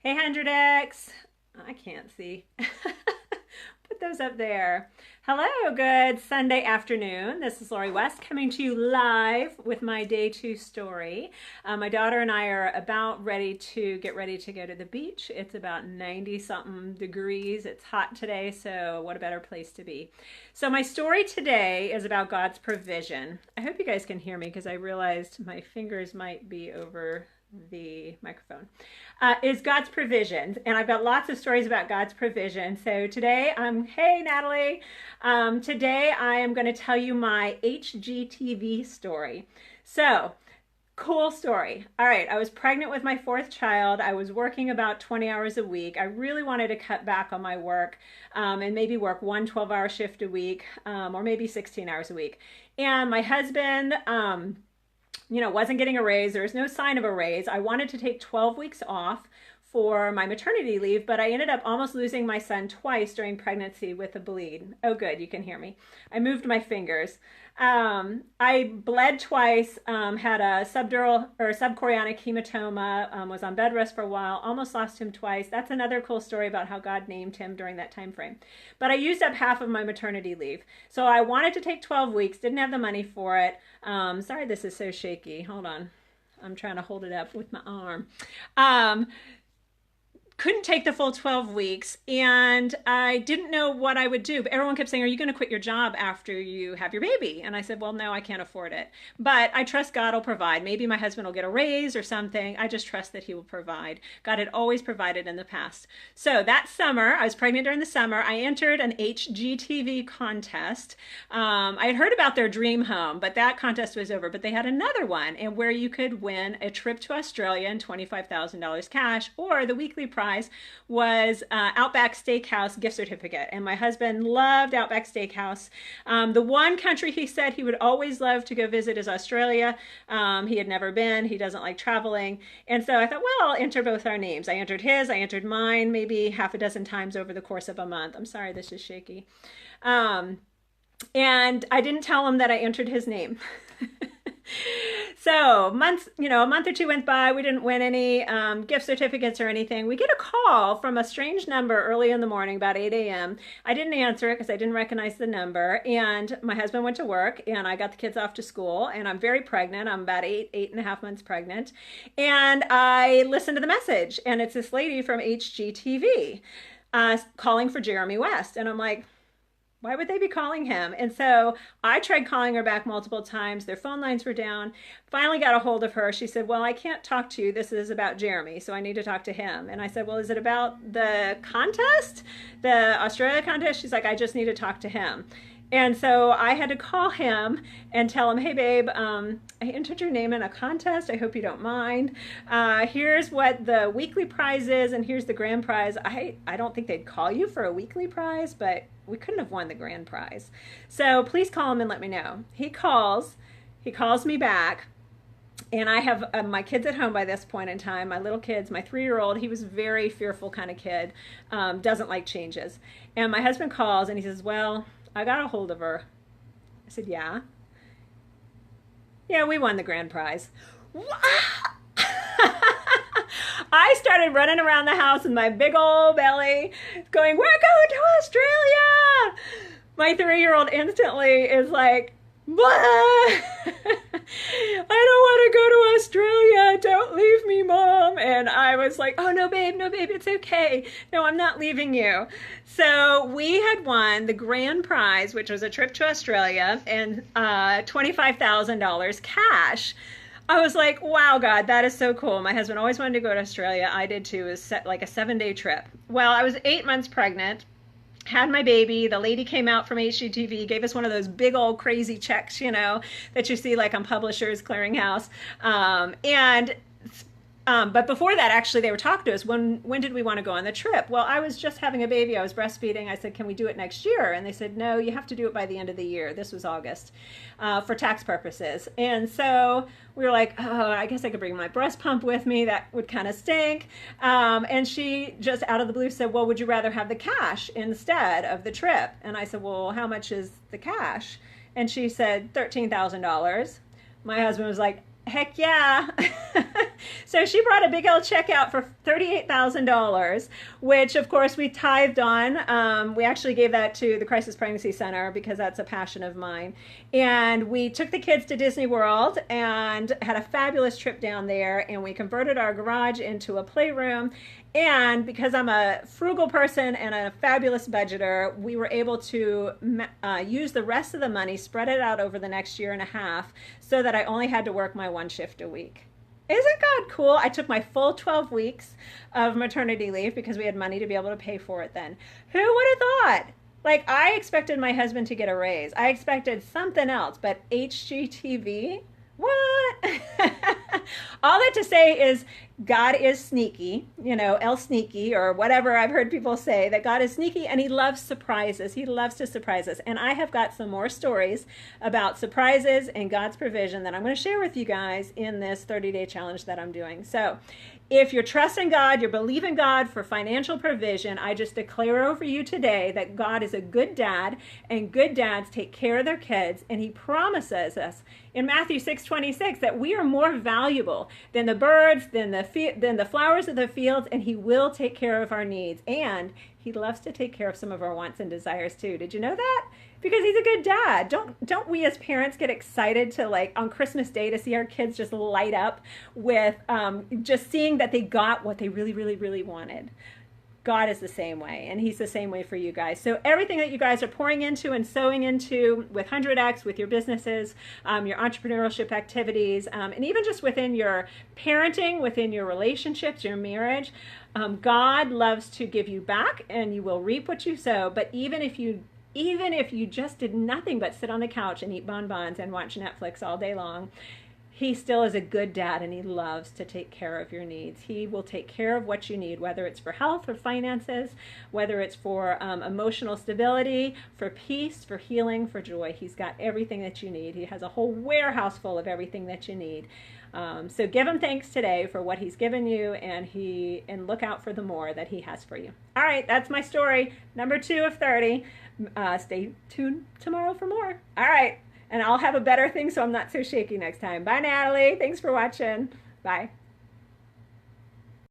Hey, 100X. I can't see. Put those up there. Hello, good Sunday afternoon. This is Lori West coming to you live with my day two story. My daughter and I are about ready to get ready to go to the beach. It's about 90 something degrees. It's hot today, so what a better place to be. So my story today is about God's provision. I hope you guys can hear me because I realized my fingers might be over the microphone. Is God's provision. And I've got lots of stories about God's provision. So today hey Natalie, today I am going to tell you my HGTV story. So, cool story. All right, I was pregnant with my fourth child. I was working about 20 hours a week. I really wanted to cut back on my work and maybe work one 12-hour shift a week or maybe 16 hours a week. And my husband, wasn't getting a raise. There was no sign of a raise. I wanted to take 12 weeks off for my maternity leave, but I ended up almost losing my son twice during pregnancy with a bleed. Oh, good, you can hear me. I moved my fingers. I bled twice, had a subdural or subchorionic hematoma, was on bed rest for a while, almost lost him twice. That's another cool story about how God named him during that time frame. But I used up half of my maternity leave. So I wanted to take 12 weeks, didn't have the money for it. Sorry, this is so shaky. Hold on. I'm trying to hold it up with my arm. Couldn't take the full 12 weeks and I didn't know what I would do. But everyone kept saying, are you going to quit your job after you have your baby? And I said, well, no, I can't afford it. But I trust God will provide. Maybe my husband will get a raise or something. I just trust that he will provide. God had always provided in the past. So that summer, I was pregnant during the summer, I entered an HGTV contest. I had heard about their dream home, but that contest was over. But they had another one and where you could win a trip to Australia and $25,000 cash, or the weekly prize was Outback Steakhouse gift certificate. And my husband loved Outback Steakhouse. The one country he said he would always love to go visit is Australia. He had never been. He doesn't like traveling. And so I thought, well, I'll enter both our names. I entered his, I entered mine maybe half a dozen times over the course of a month. I'm sorry, this is shaky. And I didn't tell him that I entered his name. So months, a month or two went by. We didn't win any gift certificates or anything. We get a call from a strange number early in the morning, about 8 a.m. I didn't answer it because I didn't recognize the number. And my husband went to work and I got the kids off to school and I'm very pregnant. I'm about eight and a half months pregnant. And I listened to the message and it's this lady from HGTV calling for Jeremy West. And I'm like, why would they be calling him? And so I tried calling her back multiple times. Their phone lines were down. Finally got a hold of her. She said, well, I can't talk to you. This is about Jeremy, so I need to talk to him. And I said, well, is it about the contest, the Australia contest? She's like, I just need to talk to him. And so I had to call him and tell him, hey, babe, I entered your name in a contest. I hope you don't mind. Here's what the weekly prize is, and here's the grand prize. I don't think they'd call you for a weekly prize, but we couldn't have won the grand prize. So please call him and let me know. He calls me back. And I have my kids at home by this point in time, my little kids, my 3-year-old, he was a very fearful kind of kid, doesn't like changes. And my husband calls and he says, well, I got a hold of her. I said, yeah. Yeah, we won the grand prize. I started running around the house with my big old belly going, we're going to Australia. My 3-year-old instantly is like, I don't want to go to Australia. Don't leave me, Mom. And I was like, oh, no, babe, it's okay. No, I'm not leaving you. So we had won the grand prize, which was a trip to Australia and $25,000 cash. I was like, wow, God, that is so cool. My husband always wanted to go to Australia. I did too. It was like a 7-day trip. Well, I was 8 months pregnant. Had my baby. The lady came out from HGTV, gave us one of those big old crazy checks, that you see like on Publishers Clearinghouse. But before that, actually, they were talking to us. When did we want to go on the trip? Well, I was just having a baby. I was breastfeeding. I said, can we do it next year? And they said, no, you have to do it by the end of the year. This was August for tax purposes. And so we were like, oh, I guess I could bring my breast pump with me. That would kind of stink. And she just out of the blue said, well, would you rather have the cash instead of the trip? And I said, well, how much is the cash? And she said, $13,000. My husband was like, Heck yeah. So she brought a big old check out for $38,000, which of course we tithed on. We actually gave that to the Crisis Pregnancy Center because that's a passion of mine. And we took the kids to Disney World and had a fabulous trip down there. And we converted our garage into a playroom. And because I'm a frugal person and a fabulous budgeter, we were able to use the rest of the money, spread it out over the next year and a half, so that I only had to work my one shift a week. Isn't God cool? I took my full 12 weeks of maternity leave because we had money to be able to pay for it then. Who would have thought? Like, I expected my husband to get a raise. I expected something else, but HGTV? What? All that to say is God is sneaky, El Sneaky or whatever I've heard people say, that God is sneaky and he loves surprises. He loves to surprise us. And I have got some more stories about surprises and God's provision that I'm going to share with you guys in this 30-day challenge that I'm doing. So if you're trusting God, you're believing God for financial provision, I just declare over you today that God is a good dad, and good dads take care of their kids, and he promises us in Matthew 6:26 that we are more valuable than the birds, than the flowers of the fields, and he will take care of our needs. And he loves to take care of some of our wants and desires too. Did you know that? Because he's a good dad. Don't we as parents get excited to, like, on Christmas Day, to see our kids just light up with just seeing that they got what they really, really, really wanted? God is the same way, and he's the same way for you guys. So everything that you guys are pouring into and sowing into with 100X, with your businesses, your entrepreneurship activities, and even just within your parenting, within your relationships, your marriage, God loves to give you back, and you will reap what you sow. But even if you just did nothing but sit on the couch and eat bonbons and watch Netflix all day long, he still is a good dad, and he loves to take care of your needs. He will take care of what you need, whether it's for health or finances, whether it's for emotional stability, for peace, for healing, for joy. He's got everything that you need. He has a whole warehouse full of everything that you need. So give him thanks today for what he's given you, and look out for the more that he has for you. All right, that's my story, number 2 of 30. Stay tuned tomorrow for more. All right. And I'll have a better thing so I'm not so shaky next time. Bye, Natalie. Thanks for watching. Bye.